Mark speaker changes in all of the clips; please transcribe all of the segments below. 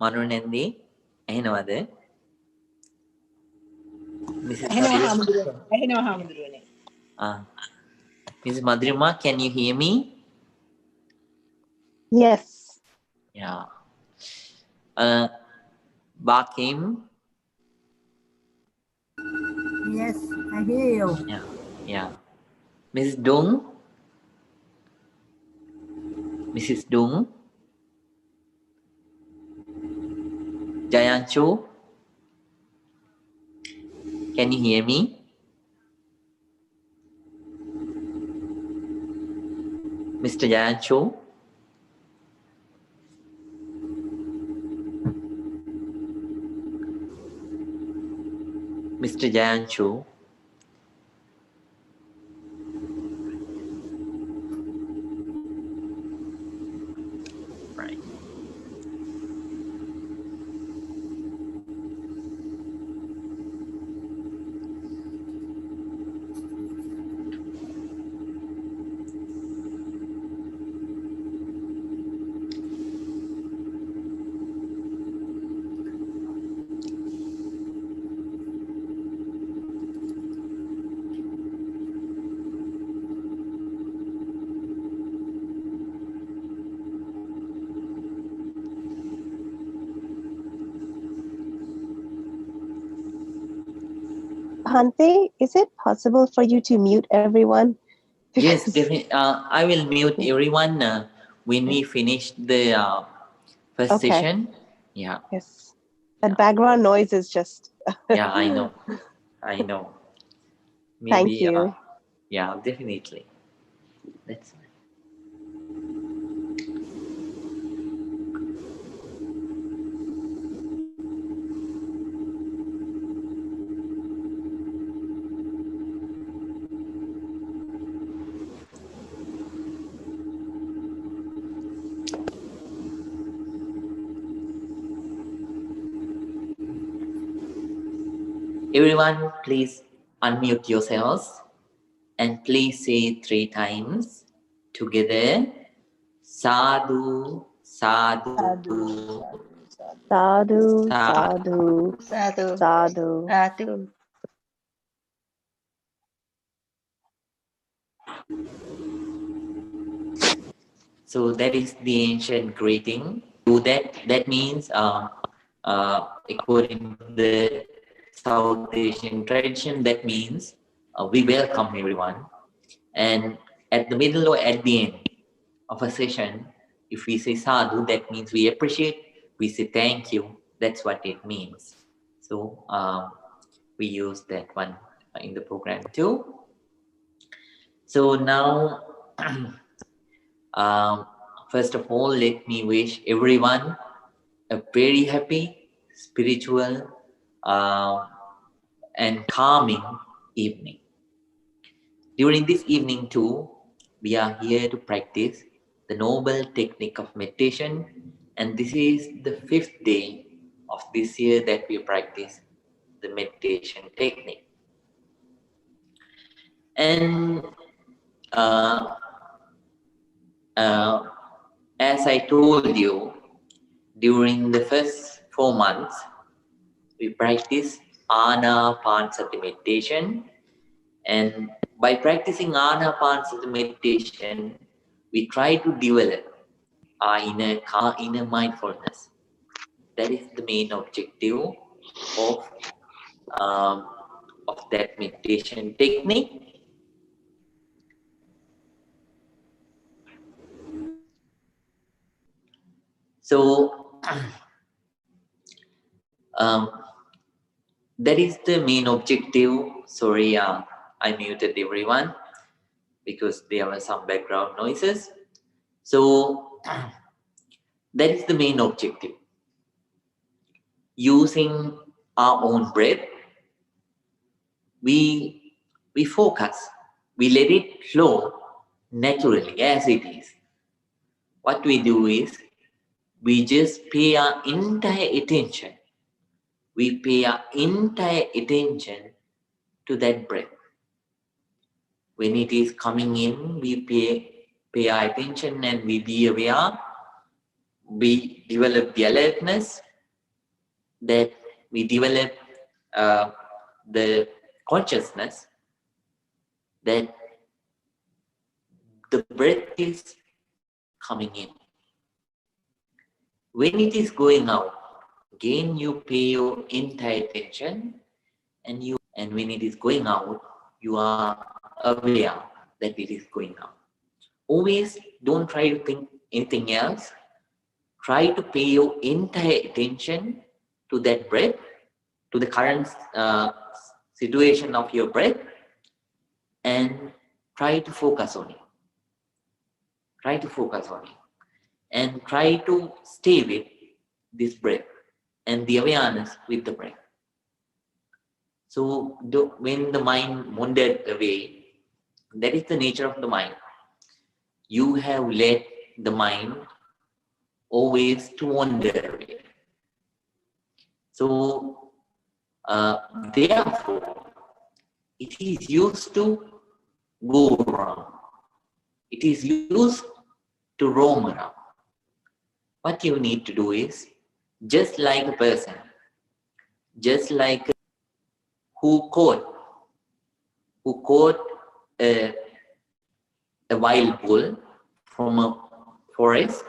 Speaker 1: Manunandi, Ahinavade. Mrs. Mrs. Madhurima, can you hear me?
Speaker 2: Yes.
Speaker 1: Yeah. Bakim.
Speaker 3: Yes, I hear you.
Speaker 1: Yeah. Mrs. Dung. Mrs. Dung. Jayanchu. Can you hear me? Mr. Jayanchu. Mr. Jayanchu. Right.
Speaker 2: Bhante, is it possible for you to mute everyone?
Speaker 1: Yes, definitely. I will mute everyone when we finish the first session. Yeah.
Speaker 2: Yes. That background noise is just...
Speaker 1: Yeah, I know. I know. Maybe,
Speaker 2: Thank you.
Speaker 1: Yeah, definitely. That's fine. Everyone, please unmute yourselves and please say 3 times together. Sadhu, sadhu,
Speaker 2: Sadhu,
Speaker 1: sadhu.
Speaker 2: sadhu, sadhu.
Speaker 1: So that is the ancient greeting. Do that. That means, according to the South Asian tradition, that means we welcome everyone. And at the middle or at the end of a session, if we say sadhu, that means we appreciate. We say thank you. That's what it means. So we use that one in the program too. So now, first of all, let me wish everyone a very happy, spiritual, and calming evening. During this evening too, we are here to practice the noble technique of meditation, and this is the 5th day of this year that we practice the meditation technique. And as I told you, during the first 4 months, we practice Anapanasati meditation. And by practicing Anapanasati meditation, we try to develop our inner mindfulness. That is the main objective of that meditation technique. So that is the main objective. Sorry, I muted everyone because there were some background noises. So that is the main objective. Using our own breath, we focus, we let it flow naturally as it is. What we do is, we just pay our entire attention. We pay our entire attention to that breath. When it is coming in, we pay our attention and we be aware. we develop the alertness, that we develop the consciousness that the breath is coming in. When it is going out, again you pay your entire attention, and when it is going out, you are aware that it is going out. Always don't try to think anything else. Try to pay your entire attention to that breath, to the current situation of your breath, and try to focus on it. Try to focus on it. And try to stay with this breath and the awareness with the breath. So when the mind wandered away, that is the nature of the mind. You have let the mind always to wander away. So therefore, it is used to go around. It is used to roam around. What you need to do is, just like a person, just like who caught a wild bull from a forest,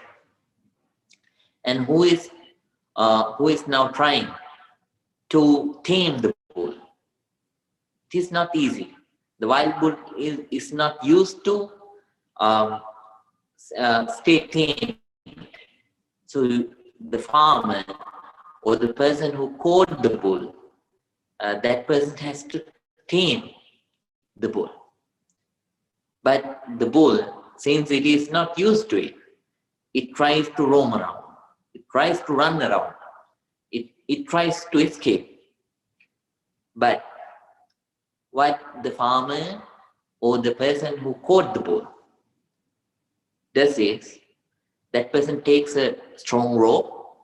Speaker 1: and who is now trying to tame the bull. It is not easy. The wild bull is not used to stay tamed. So the farmer or the person who caught the bull, that person has to tame the bull. But the bull, since it is not used to it, it tries to roam around. It tries to run around. It tries to escape. But what the farmer or the person who caught the bull does is, that person takes a strong rope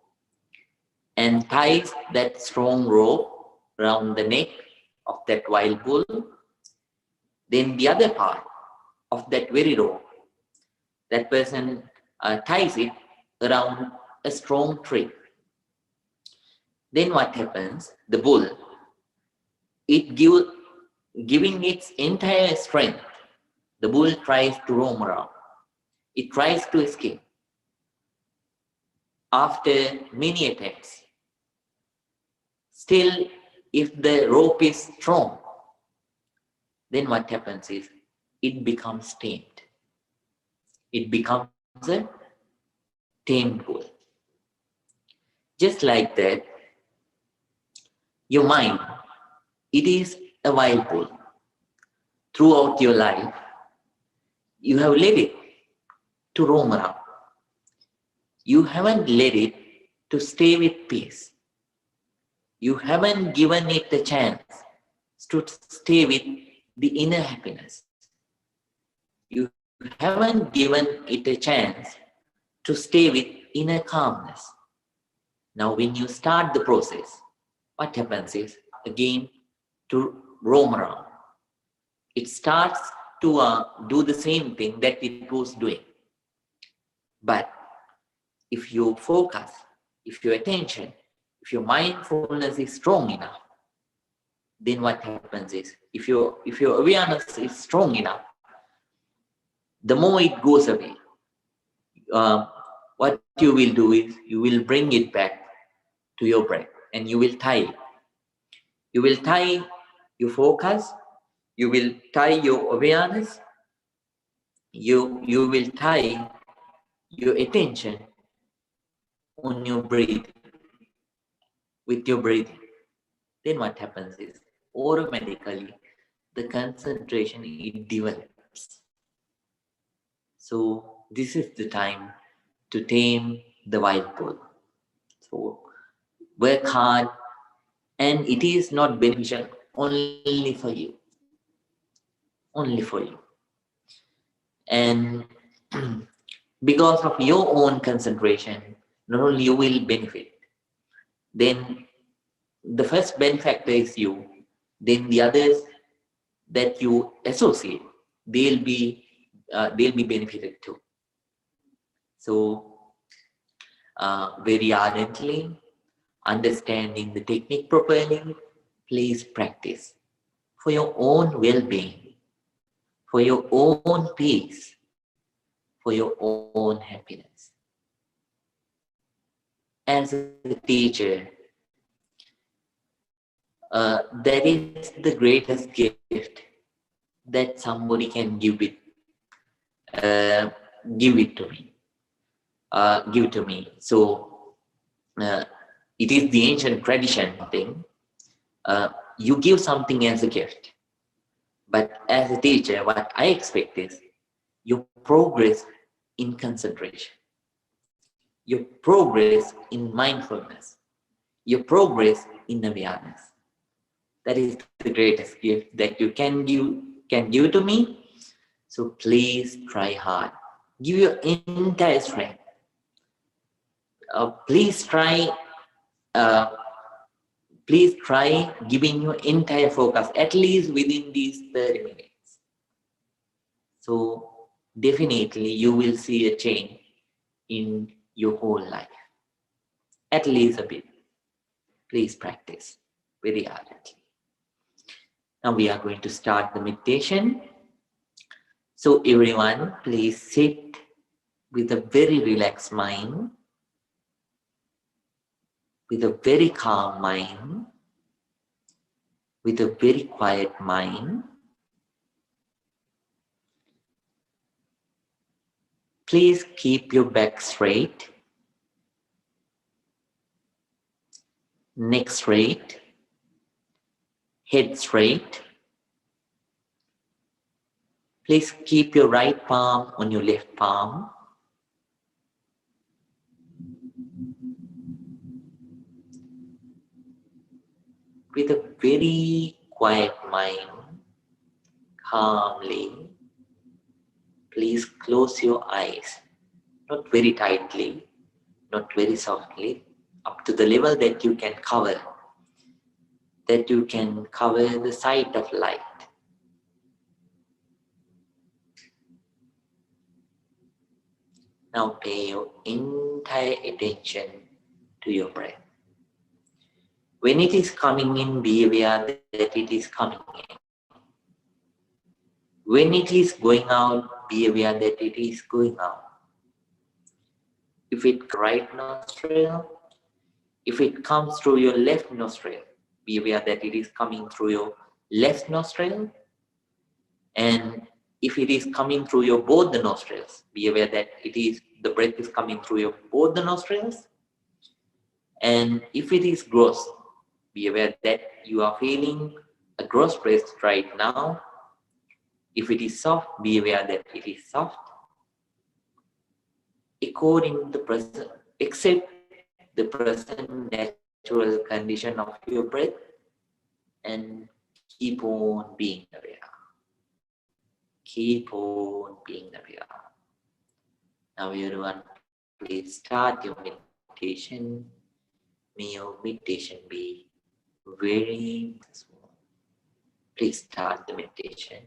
Speaker 1: and ties that strong rope around the neck of that wild bull. Then the other part of that very rope, that person ties it around a strong tree. Then what happens? The bull, giving its entire strength, the bull tries to roam around. It tries to escape. After many attempts, still, if the rope is strong, then what happens is, it becomes tamed. It becomes a tamed bull. Just like that, your mind, it is a wild bull. Throughout your life, you have let it to roam around. You haven't let it to stay with peace. You haven't given it the chance to stay with the inner happiness. You haven't given it a chance to stay with inner calmness. Now, when you start the process, what happens is, again, to roam around. It starts to do the same thing that it was doing. But if you focus, if your attention, if your mindfulness is strong enough, then what happens is, if your awareness is strong enough, the more it goes away, what you will do is, you will bring it back to your breath, and you will tie it. You will tie your focus, you will tie your awareness, you will tie your attention on your breathing, with your breathing. Then what happens is, automatically the concentration, it develops. So this is the time to tame the wild bull. So work hard, and it is not beneficial only for you. Only for you. And because of your own concentration, not only you will benefit, then the first benefactor is you, then the others that you associate, they'll be benefited too. So very ardently, understanding the technique properly, please practice for your own well-being, for your own peace, for your own happiness. As a teacher, that is the greatest gift that somebody can uh, give it to me. Give to me. So it is the ancient tradition thing. You give something as a gift, but as a teacher, what I expect is your progress in concentration, your progress in mindfulness, your progress in awareness. That is the greatest gift that you can give to me. So please try hard. Give your entire strength. Please try. Uh, please try giving your entire focus at least within these 30 minutes. So definitely you will see a change in your whole life. At least a bit. Please practice very ardently. Now we are going to start the meditation. So everyone, please sit with a very relaxed mind, with a very calm mind, with a very quiet mind. Please keep your back straight, neck straight, head straight. Please keep your right palm on your left palm. With a very quiet mind, calmly, please close your eyes, not very tightly, not very softly, up to the level that you can cover the sight of light. Now pay your entire attention to your breath. When it is coming in, be aware that it is coming in. When it is going out, be aware that it is going out. If it right nostril, if it comes through your left nostril, be aware that it is coming through your left nostril. And if it is coming through your both the nostrils, be aware that the breath is coming through your both the nostrils. And if it is gross, be aware that you are feeling a gross breath right now. If it is soft, be aware that it is soft. According to the present, accept the present natural condition of your breath and keep on being aware. Keep on being aware. Now everyone, please start your meditation. May your meditation be very small. Please start the meditation.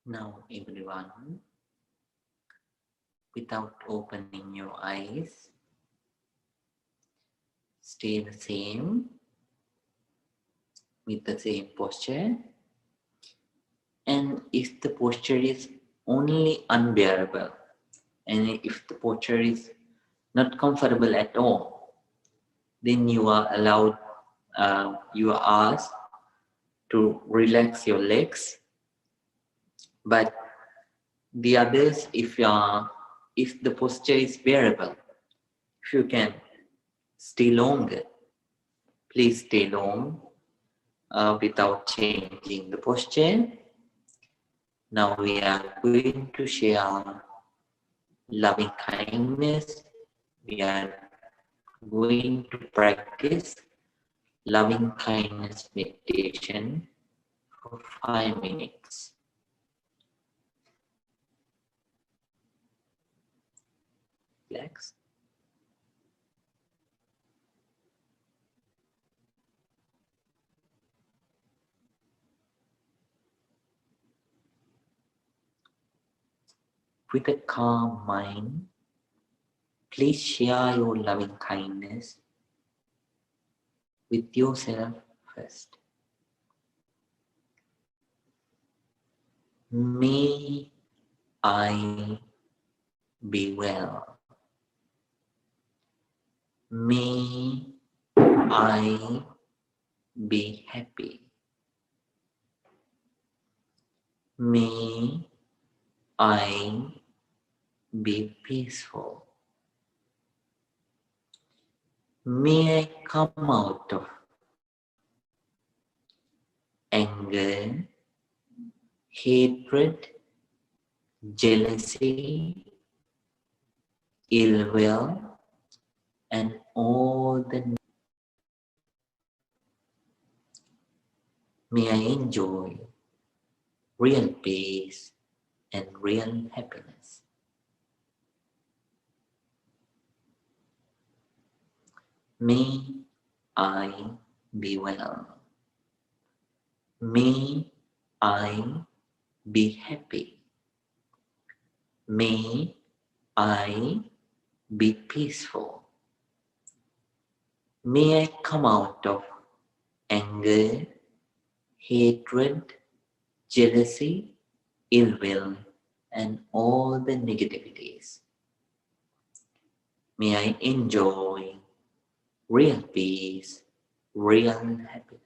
Speaker 1: Now, everyone, without opening your eyes, stay the same with the same posture. And if the posture is only unbearable, and if the posture is not comfortable at all, then you are allowed, you are asked to relax your legs. But the others, if the posture is bearable, if you can stay longer, please stay long without changing the posture. Now we are going to share loving kindness. We are going to practice loving kindness meditation for 5 minutes. Relax. With a calm mind, please share your loving kindness with yourself first. May I be well. May I be happy. May I be peaceful. May I come out of anger, hatred, jealousy, ill will, and all the. May I enjoy real peace and real happiness. May I be well. May I be happy. May I be peaceful. May I come out of anger, hatred, jealousy, ill will, and all the negativities. May I enjoy real peace, real happiness.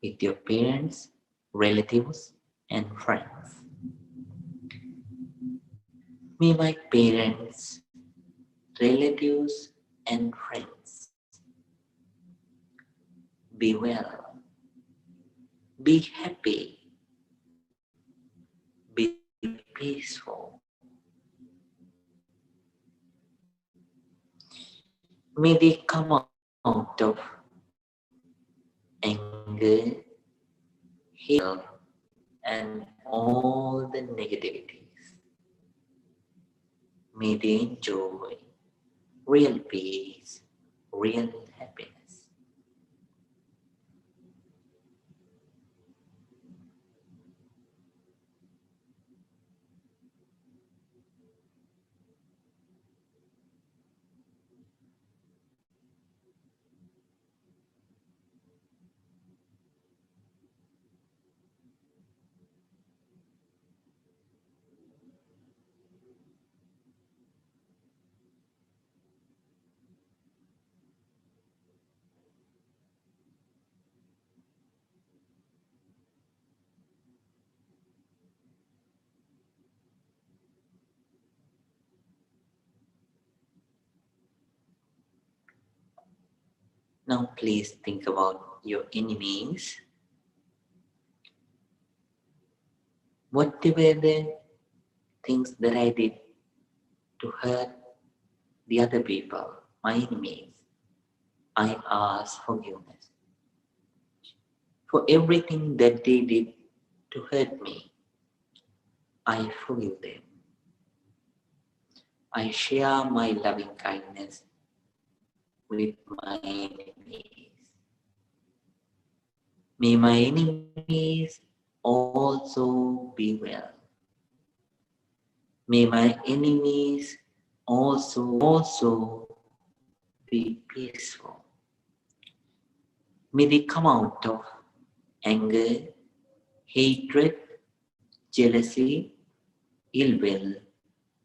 Speaker 1: With your parents, relatives, and friends. May my parents, relatives, and friends be well, be happy, be peaceful. May they come out of anger, hate, and all the negativities. May they enjoy real peace, real happiness. Now please think about your enemies. Whatever the things that I did to hurt the other people, my enemies, I ask forgiveness. For everything that they did to hurt me, I forgive them. I share my loving kindness with my enemies. May my enemies also be well. May my enemies also be peaceful. May they come out of anger, hatred, jealousy, ill will,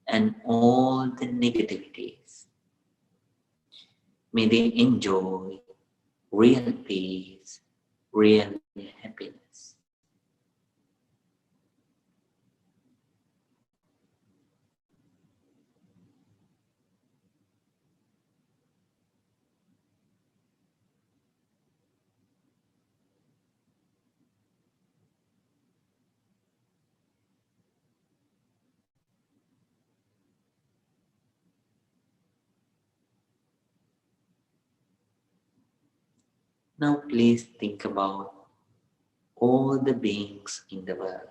Speaker 1: and all the negativities. May they enjoy real peace, real happiness. Now please think about all the beings in the world.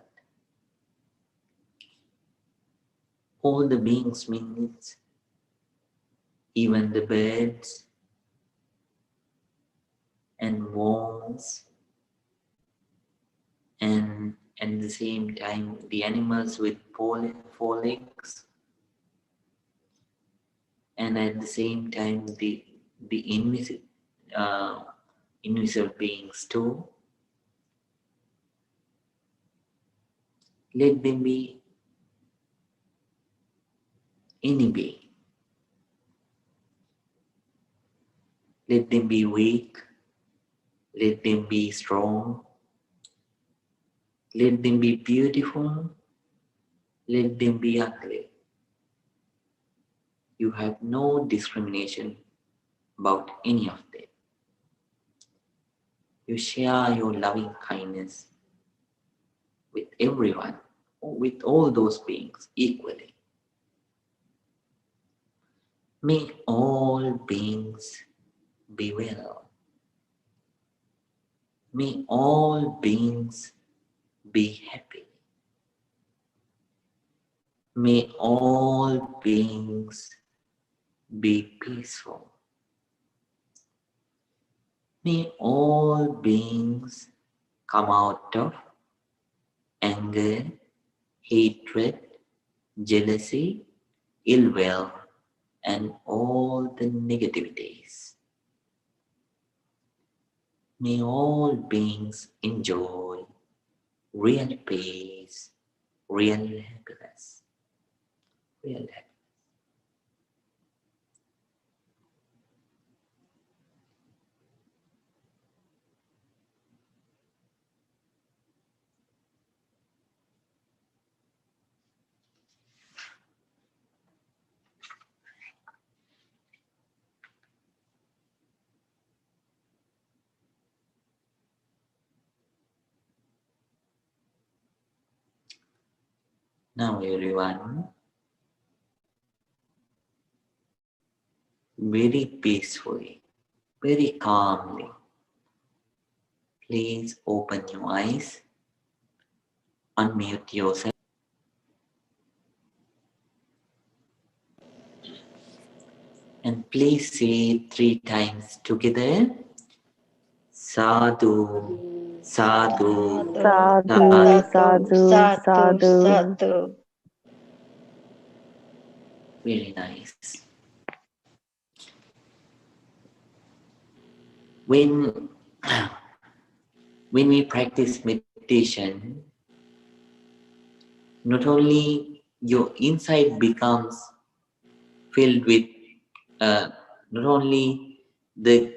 Speaker 1: All the beings means even the birds and worms, and at the same time the animals with four legs, and at the same time the invisible beings too. Let them be any being. Let them be weak. Let them be strong. Let them be beautiful. Let them be ugly. You have no discrimination about any of them. You share your loving kindness with everyone, with all those beings equally. May all beings be well. May all beings be happy. May all beings be peaceful. May all beings come out of anger, hatred, jealousy, ill will, and all the negativities. May all beings enjoy real peace, real happiness, real happiness. Now everyone, very peacefully, very calmly, please open your eyes, unmute yourself, and please say 3 times together, Sadhu, Sadhu,
Speaker 2: Sadhu, sadhu, sadhu.
Speaker 1: Very nice. When we practice meditation, not only your inside becomes filled with not only the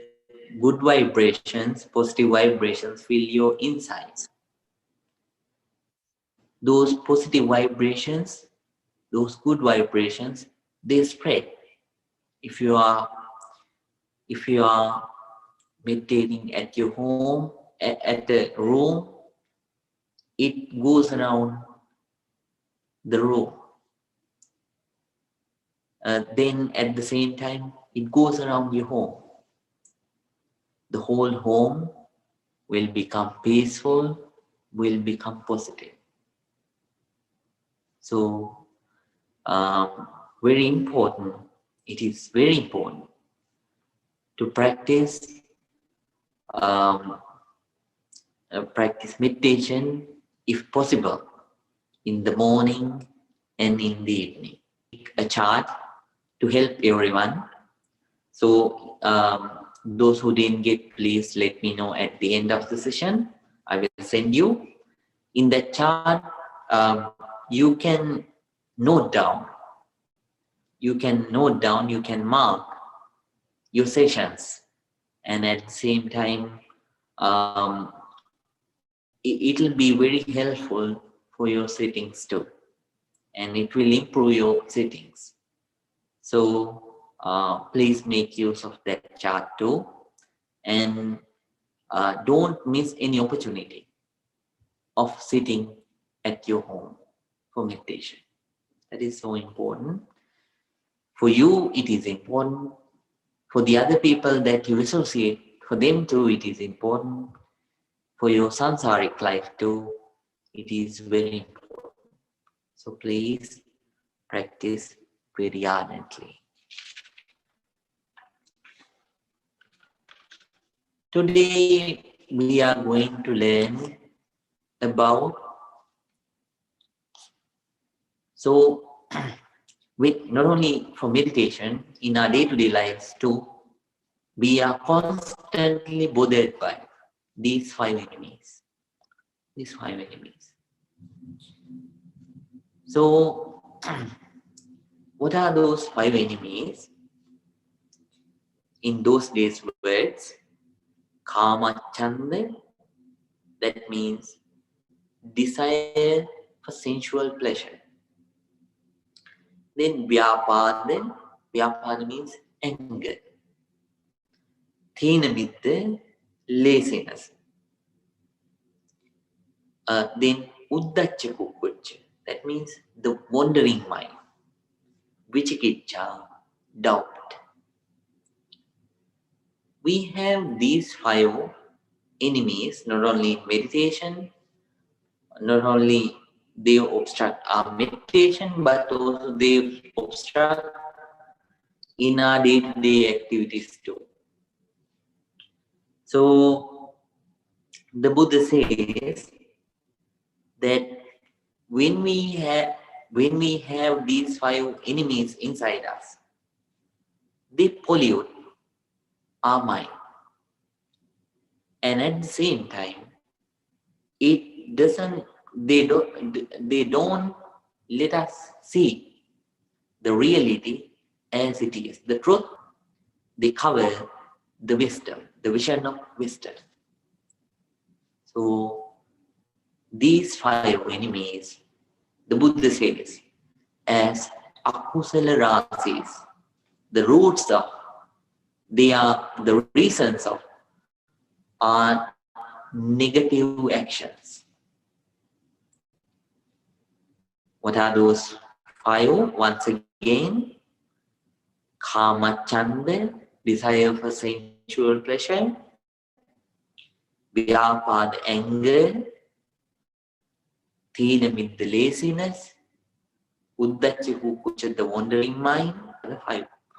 Speaker 1: good vibrations, positive vibrations fill your insides. Those positive vibrations, those good vibrations, they spread. If you are meditating at your home, at the room, it goes around the room. Then at the same time, it goes around your home. The whole home will become peaceful, will become positive. So, very important, it is very important to um, practice meditation if possible in the morning and in the evening. A chart to help everyone. So those who didn't get, please let me know at the end of the session. I will send you. In that chart, you can note down, you can mark your sessions, and at the same time, it will be very helpful for your settings too, and it will improve your settings. So please make use of that chart too, and don't miss any opportunity of sitting at your home for meditation. That is so important. For you, it is important. For the other people that you associate, for them too, it is important. For your samsaric life too, it is very important. So please practice very ardently. Today, we are going to learn about, so with not only for meditation, in our day-to-day lives too, we are constantly bothered by these five enemies. So, what are those five enemies? In those days' words, Kama Chanda, that means desire for sensual pleasure. Then Vyapada means anger. Thina Vidya, laziness. Then Uddacha Kukucha, that means the wandering mind. Vichikiccha, doubt. We have these five enemies, not only in meditation, not only they obstruct our meditation, but also they obstruct in our day-to-day activities too. So the Buddha says that when we have these five enemies inside us, they pollute our mind, and at the same time, they don't let us see the reality as it is, the truth. They cover the wisdom, the vision of wisdom. So these five enemies, the Buddha says, as akusala rasis, the roots of, they are the reasons of our negative actions. What are those five? Once again, Kama Chanda, desire for sensual pleasure. Vyapada, anger. Thina, the laziness. Uddacha Kukucha, the wandering mind. The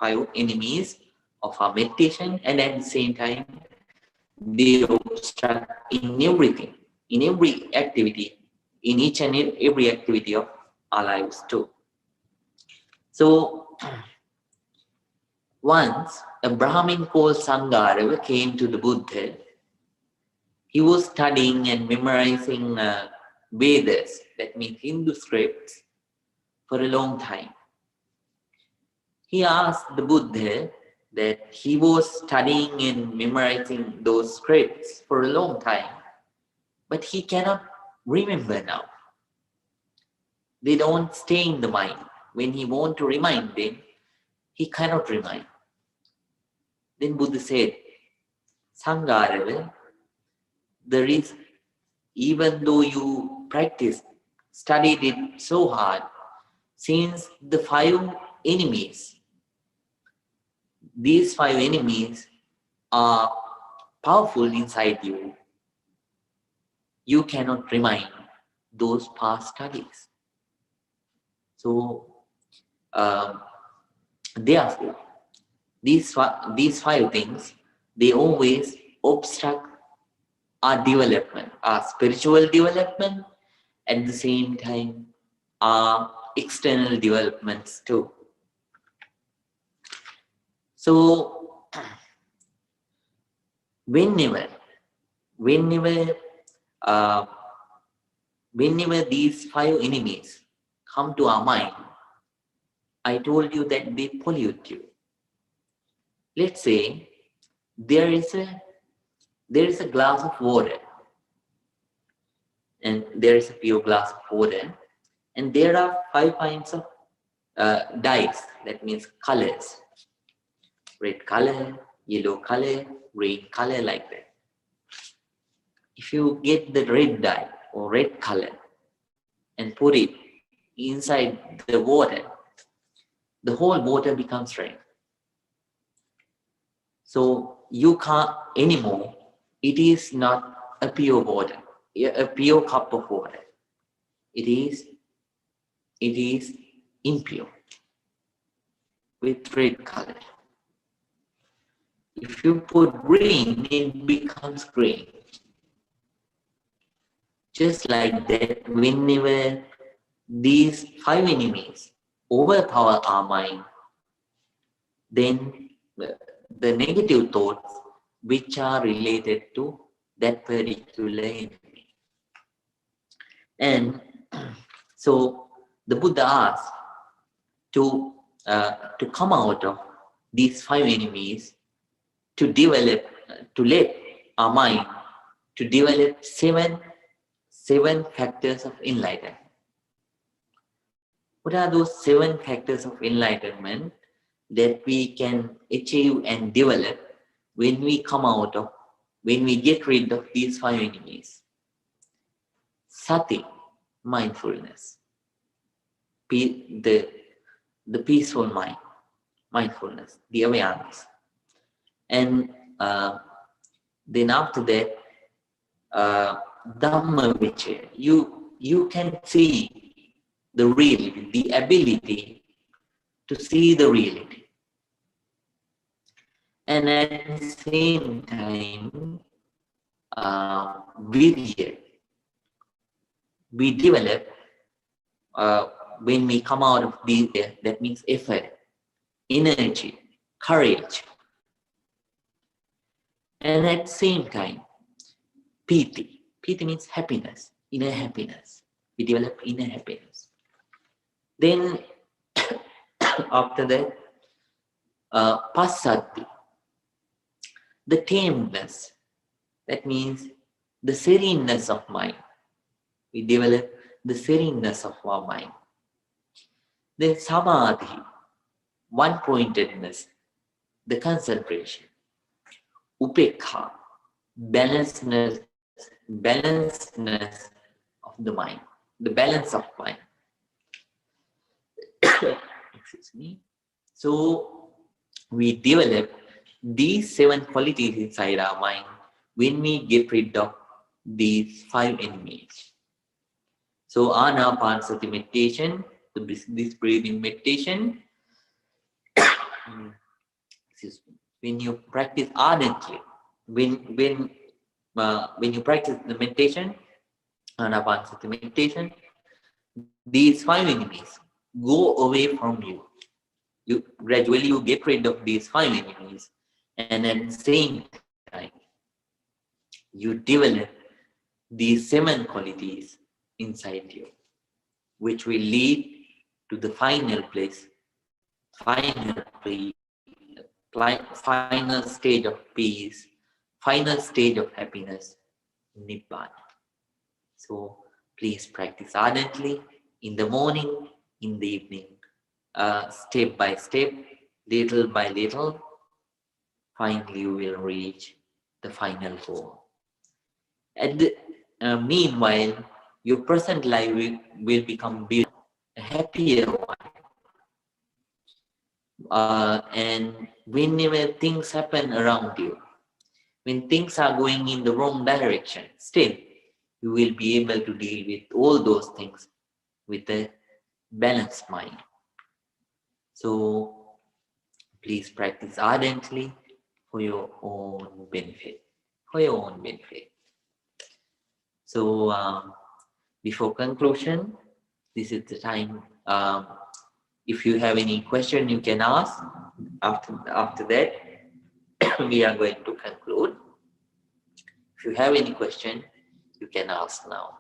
Speaker 1: five enemies of our meditation, and at the same time, they obstruct in everything, in every activity, in each and every activity of our lives too. So once a Brahmin called Sangarava came to the Buddha. He was studying and memorizing Vedas, that means Hindu scripts, for a long time. He asked the Buddha that he was studying and memorizing those scripts for a long time, but he cannot remember now. They don't stay in the mind. When he wants to remind them, he cannot remind. Then Buddha said, Sangha level, there is, even though you practice, studied it so hard, since the five enemies, these five enemies are powerful inside you, you cannot remind those past studies. So, therefore, these five things, they always obstruct our development, our spiritual development, at the same time, our external developments too. So, whenever, uh, whenever these five enemies come to our mind, I told you that they pollute you. Let's say there is a glass of water, and there is a pure glass of water, and there are 5 kinds of dyes, that means colors: red color, yellow color, green color, like that. If you get the red dye or red color and put it inside the water, the whole water becomes red. So you can't anymore, it is not a pure water, a pure cup of water. It is impure with red color. If you put green, it becomes green. Just like that, whenever these five enemies overpower our mind, then the negative thoughts which are related to that particular enemy. And so the Buddha asked to come out of these five enemies, to develop, to let our mind to develop seven factors of enlightenment. What are those 7 factors of enlightenment that we can achieve and develop when we get rid of these 5 enemies? Sati, mindfulness, the peaceful mind, mindfulness, the awareness. And then after that, Dhamma Vichaya, you can see the reality, the ability to see the reality. And at the same time, Vihara, we develop, when we come out of the, that means effort, energy, courage. And at the same time, piti. Piti means happiness, inner happiness. We develop inner happiness. Then after that, pasati, the tameness. That means the sereneness of mind. We develop the sereneness of our mind. Then samadhi, one-pointedness, the concentration. Upekha, balancedness of the mind, the balance of mind. Excuse me. So we develop these 7 qualities inside our mind when we get rid of these 5 enemies. So Anapanasati meditation, this breathing meditation, when you practice ardently, when you practice the meditation, Anapanasati meditation, these 5 enemies go away from you. You gradually get rid of these 5 enemies, and at the same time, you develop these 7 qualities inside you, which will lead to the final place, final stage of peace, final stage of happiness, Nibbana. So please practice ardently in the morning, in the evening, step by step, little by little. Finally, you will reach the final goal. At the meanwhile, your present life will become a happier one. And whenever things happen around you, when things are going in the wrong direction, still you will be able to deal with all those things with a balanced mind. So please practice ardently for your own benefit. For your own benefit. So before conclusion, this is the time. If you have any question, you can ask. After that, we are going to conclude. If you have any question, you can ask now.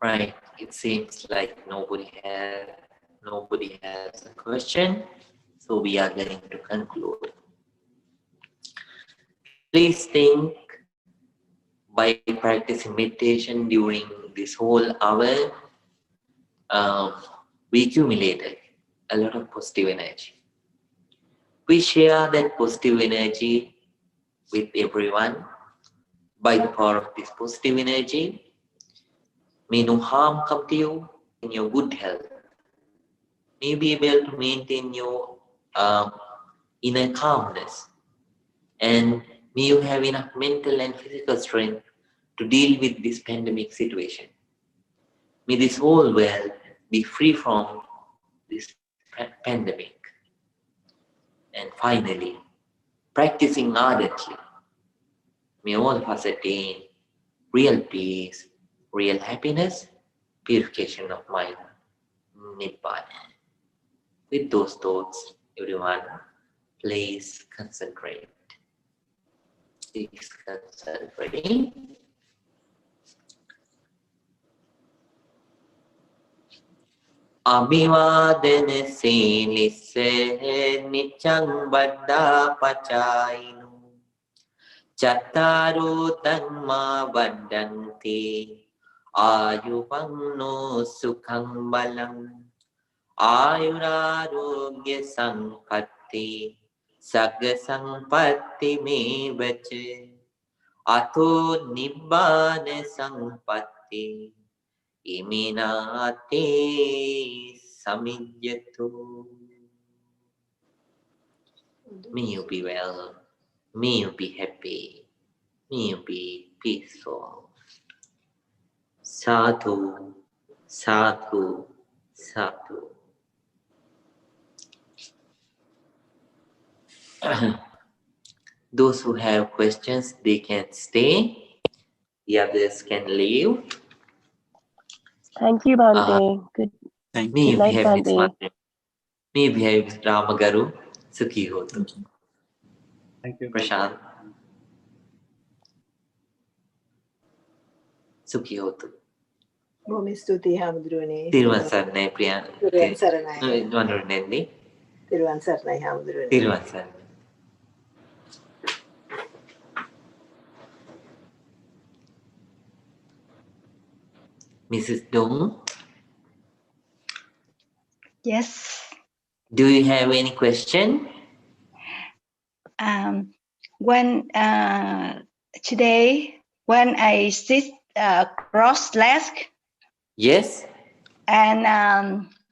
Speaker 1: Right. It seems like nobody has a question, so we are going to conclude. Please think, by practicing meditation during this whole hour, we accumulated a lot of positive energy. We share that positive energy with everyone. By the power of this positive energy, may no harm come to you in your good health. May you be able to maintain your inner calmness, and may you have enough mental and physical strength to deal with this pandemic situation. May this whole world be free from this pandemic. And finally, practicing ardently, may all of us attain real peace, real happiness, purification of mind, Nibbana. With those thoughts, everyone, please concentrate. Please concentrate. Abhivadana silisse niccang baddha pacayinu Chattaru dhamma vaddanti ayuvanno sukhang balam ayurarogya sampatti sagga sampatti me vache ato nibbana sampatti iminate samijjatu. May you be well. May you be happy. May you be peaceful. Sadhu, sadhu, sadhu. Those who have questions, they can stay. The others can leave.
Speaker 2: Thank you, Bhante. Good
Speaker 4: Thank
Speaker 1: May you
Speaker 2: night,
Speaker 1: behave with
Speaker 2: Bhante.
Speaker 1: Mother. May you behave with Ramagaru. Sukhi hotu.
Speaker 4: Thank you.
Speaker 1: Prashant. Sukhi hotu.
Speaker 5: බොහොම ස්තුතියි හාමුදුරුවනේ.
Speaker 1: තිරුවන් සරණයි ප්‍රියා.
Speaker 5: තිරුවන් සරණයි.
Speaker 1: වඳුරන්නේ.
Speaker 5: තිරුවන් සරණයි හාමුදුරුවනේ.
Speaker 1: තිරුවන් සරණයි. Mrs. Dong,
Speaker 6: Yes.
Speaker 1: do you have any question?
Speaker 6: When today, when I sit cross-legged
Speaker 1: Yes.
Speaker 6: and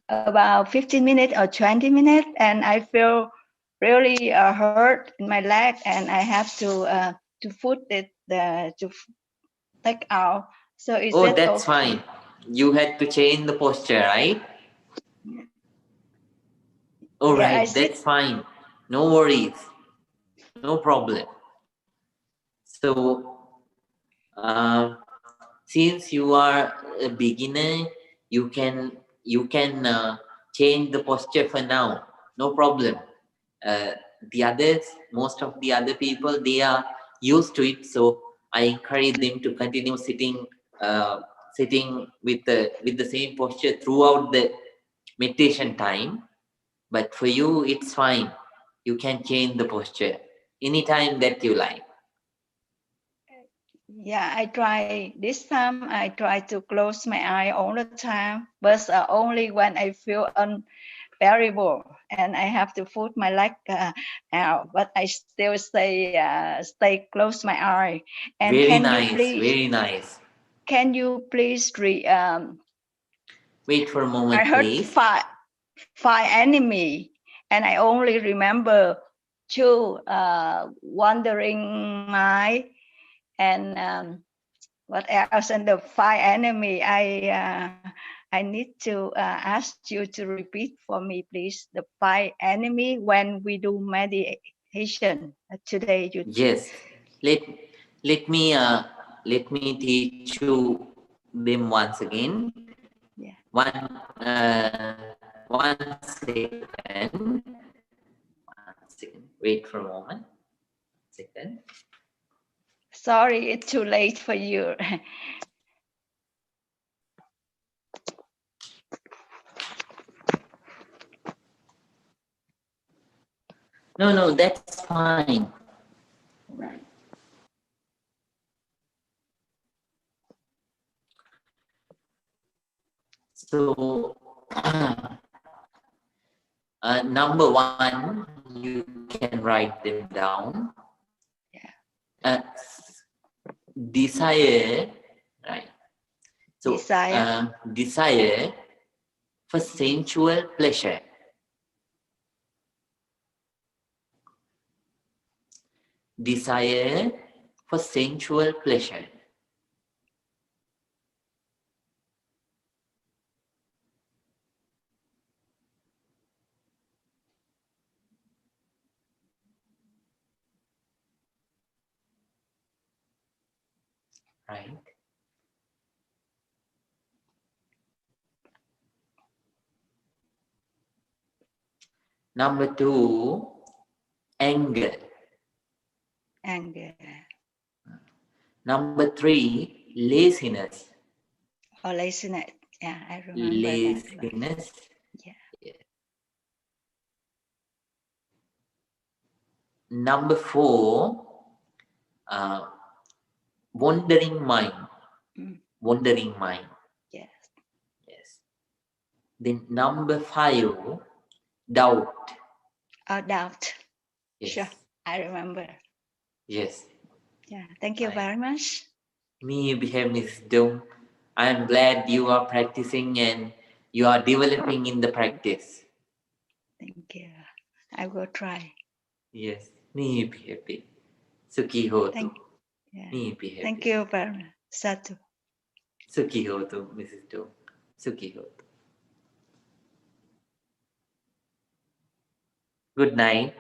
Speaker 6: about 15 minutes or 20 minutes, and I feel really hurt in my leg, and I have to put it to take out. So is
Speaker 1: Oh,
Speaker 6: that
Speaker 1: that's
Speaker 6: okay?
Speaker 1: fine. You had to change the posture, right? All
Speaker 6: Yeah, I
Speaker 1: right,
Speaker 6: sit.
Speaker 1: that's fine. No worries. No problem. So, since you are a beginner, you can change the posture for now. No problem. The others, most of the other people, they are used to it. So I encourage them to continue sitting with the same posture throughout the meditation time. But for you, it's fine. You can change the posture. anytime that you like.
Speaker 6: Yeah, I try this time. I try to close my eye all the time, but only when I feel unbearable and I have to put my leg out. But I still stay close my eye. And
Speaker 1: Very
Speaker 6: can you
Speaker 1: nice,
Speaker 6: please?
Speaker 1: very nice.
Speaker 6: Can you please
Speaker 1: Wait for a
Speaker 6: I
Speaker 1: moment,
Speaker 6: heard
Speaker 1: please.
Speaker 6: five enemy, and I only remember two wandering mind and what else? And the five enemy. I need to ask you to repeat for me, please. The five enemy when we do meditation today.
Speaker 1: Yes. Let me teach you them once again.
Speaker 6: Yeah.
Speaker 1: One second. Wait for a moment. Second.
Speaker 6: Sorry, it's too late for you.
Speaker 1: No, that's fine. So, number one, you can write them down.
Speaker 6: Yeah.
Speaker 1: Desire, right? So,
Speaker 6: Desire.
Speaker 1: Desire for sensual pleasure. Desire for sensual pleasure. Right? Number two, anger.
Speaker 6: Anger.
Speaker 1: Number three, laziness.
Speaker 6: Or laziness. Yeah, I remember
Speaker 1: Laziness.
Speaker 6: Yeah.
Speaker 1: Number four, wandering mind. Wandering mind.
Speaker 6: Yes.
Speaker 1: Yes. Then number five, doubt.
Speaker 6: Doubt.
Speaker 1: Yes.
Speaker 6: Sure, I remember.
Speaker 1: Yes.
Speaker 6: Yeah, thank you very much.
Speaker 1: Me behave, Ms. Dung. I am glad you are practicing and you are developing in the practice.
Speaker 6: Thank you. I will try.
Speaker 1: Yes. Me behave. Suki hotu.
Speaker 6: Yeah.
Speaker 1: Me behave.
Speaker 6: Thank you very much. Satu.
Speaker 1: Suki hotu, Mrs. Dung. Suki hotu. Good night.